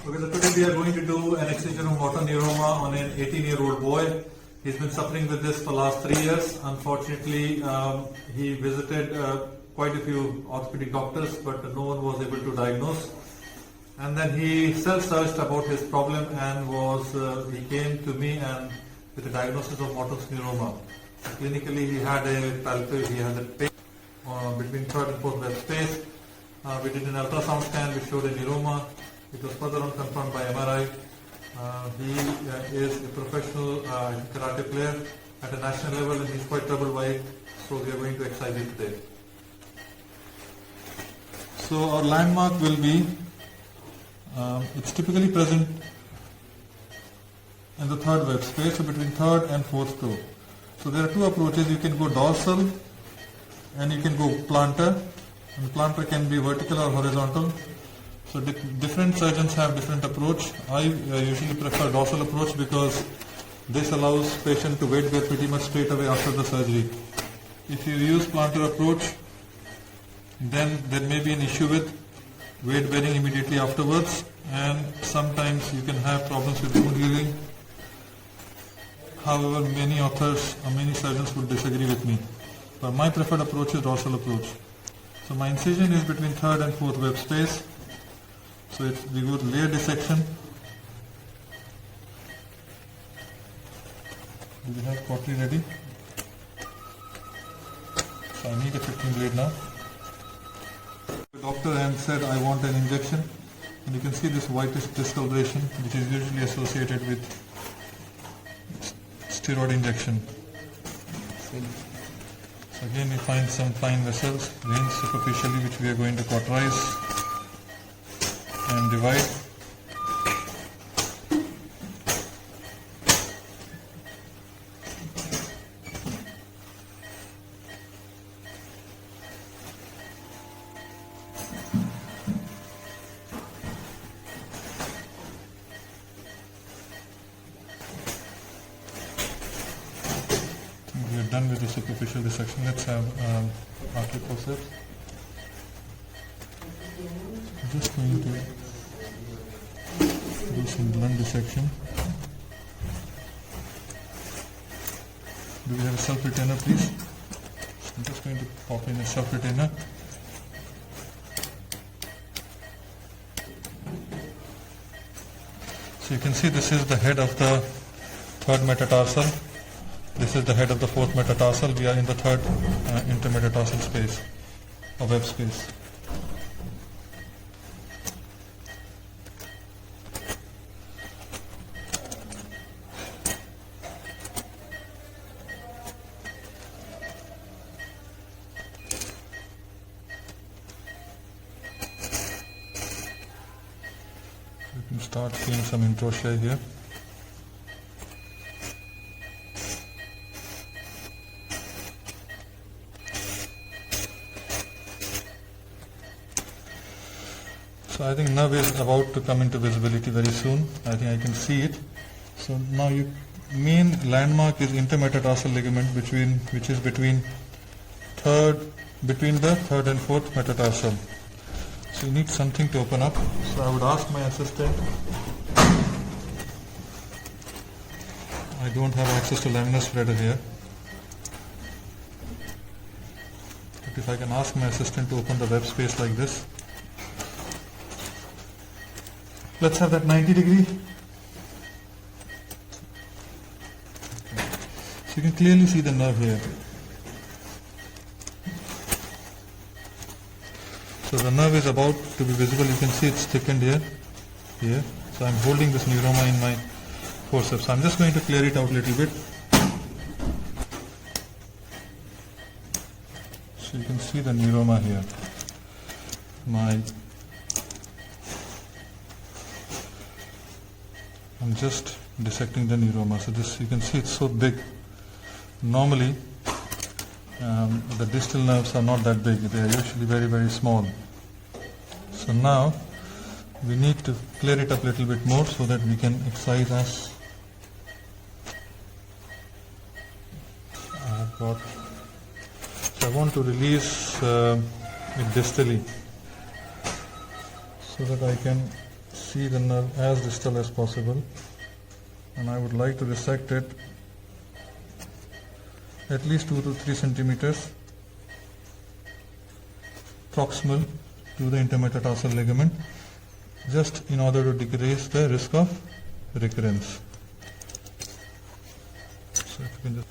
Okay, so today we are going to do an excision of Morton neuroma on an 18-year-old boy. He's been suffering with this for the last 3 years. Unfortunately, he visited quite a few orthopedic doctors, but no one was able to diagnose. And then he self-searched about his problem and he came to me and with a diagnosis of Morton's neuroma. Clinically, he had a pain between third and fourth web space. We did an ultrasound scan which showed a neuroma. It was further on confirmed by MRI. He is a professional karate player at a national level and he's quite troubled by it. So we are going to excise it today. So our landmark will be, it's typically present in the third web space, so between third and fourth toe. So there are two approaches. You can go dorsal and you can go plantar. And plantar can be vertical or horizontal. So different surgeons have different approach. I usually prefer dorsal approach because this allows patient to weight bear pretty much straight away after the surgery. If you use plantar approach, then there may be an issue with weight bearing immediately afterwards, and sometimes you can have problems with wound healing. However, many authors or many surgeons would disagree with me. But my preferred approach is dorsal approach. So my incision is between third and fourth web space. So we go to layer dissection. Do we have pottery ready? So I need a 15 blade now. The doctor and said I want an injection, and you can see this whitish discoloration which is usually associated with steroid injection. So again we find some fine vessels, veins superficially, which we are going to cauterize and divide. We are done with the superficial dissection. Let's have artery forceps. I'm just going to do some blunt dissection. Do we have a self-retainer, please? I'm just going to pop in a self-retainer. So you can see this is the head of the third metatarsal. This is the head of the fourth metatarsal. We are in the third intermetatarsal space, or web space. You can start seeing some introtia here. So I think nerve is about to come into visibility very soon. I think I can see it. So now main landmark is intermetatarsal ligament which is between the third and fourth metatarsal. So you need something to open up. So I would ask my assistant. I don't have access to laminar spreader here. But if I can ask my assistant to open the web space like this. Let's have that 90 degree. So you can clearly see the nerve here. So the nerve is about to be visible. You can see it's thickened here. So I'm holding this neuroma in my forceps. So I'm just going to clear it out a little bit. So you can see the neuroma here. I'm just dissecting the neuroma. So this, you can see it's so big. Normally, the distal nerves are not that big. They are usually very, very small. So now, we need to clear it up a little bit more so that we can excise as So I want to release it distally so that I can see see the nerve as distal as possible, and I would like to dissect it at least 2 to 3 centimeters proximal to the intermetatarsal ligament, just in order to decrease the risk of recurrence. So if you can just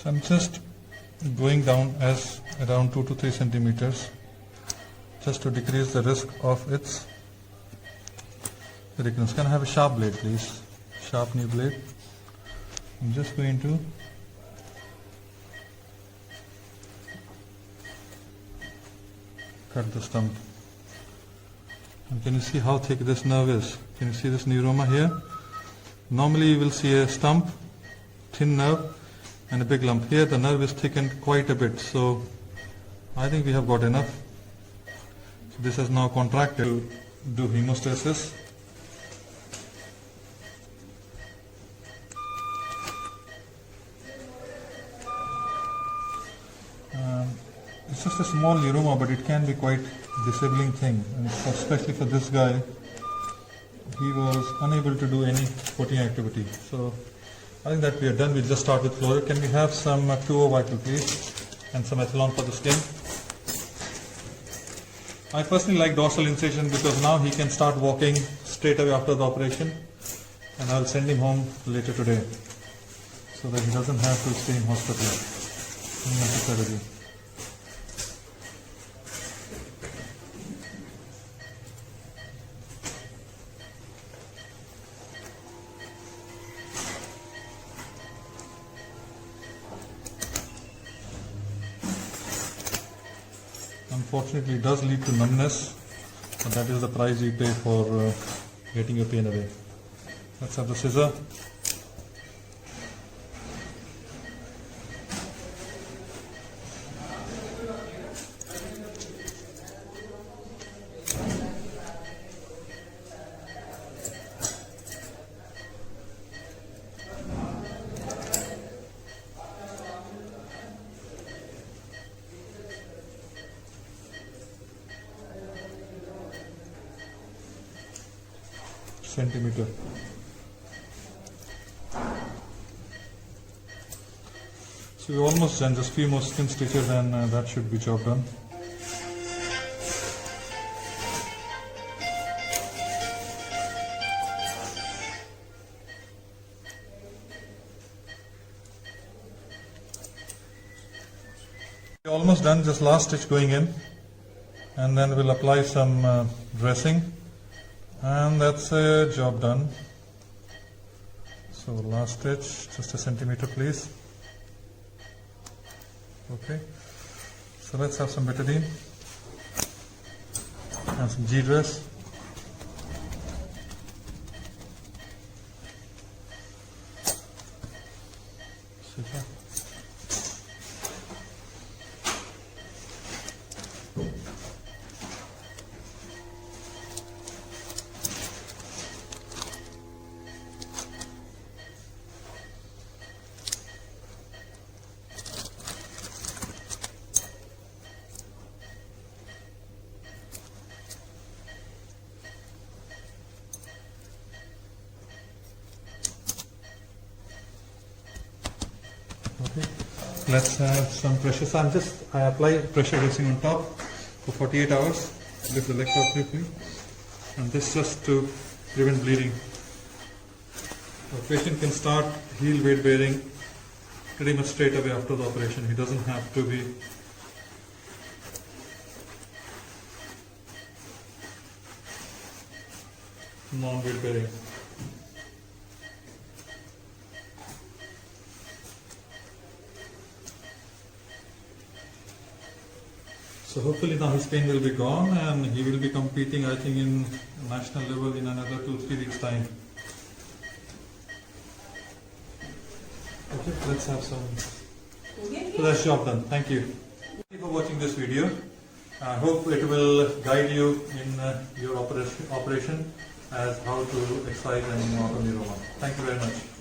So I'm just going down as around 2 to 3 centimeters just to decrease the risk of its recurrence. Can I have a sharp blade, please? Sharp new blade. I'm just going to cut the stump. And can you see how thick this nerve is? Can you see this neuroma here? Normally you will see a stump, thin nerve, and a big lump. Here the nerve is thickened quite a bit, so I think we have got enough. So this has now contracted to do hemostasis. It's just a small neuroma, but it can be quite disabling thing, and especially for this guy, he was unable to do any footing activity. So I think that we are done. We'll just start with fluoride. Can we have some 2O vital, please, and some ethylone for the skin? I personally like dorsal incision because now he can start walking straight away after the operation, and I'll send him home later today so that he doesn't have to stay in hospital unnecessarily. Unfortunately, it does lead to numbness, but that is the price you pay for getting your pain away. Let's have the scissor. Centimeter. So we're almost done, just few more skin stitches and that should be job done. We're almost done, just last stitch going in, and then we'll apply some dressing. And that's a job done. So last stitch, just a centimeter please. Okay, so let's have some betadine and some G-dress. Okay, let's have some pressure. So I apply pressure dressing on top for 48 hours. Lift the leg up briefly, and this just to prevent bleeding. The patient can start heel weight bearing pretty much straight away after the operation. He doesn't have to be non-weight bearing. So hopefully now his pain will be gone and he will be competing, I think, in national level in another 2-3 weeks time. Okay, let's have some. So that's job done. Thank you. Thank you for watching this video. I hope it will guide you in your operation as how to excise and monitor neuroma. Thank you very much.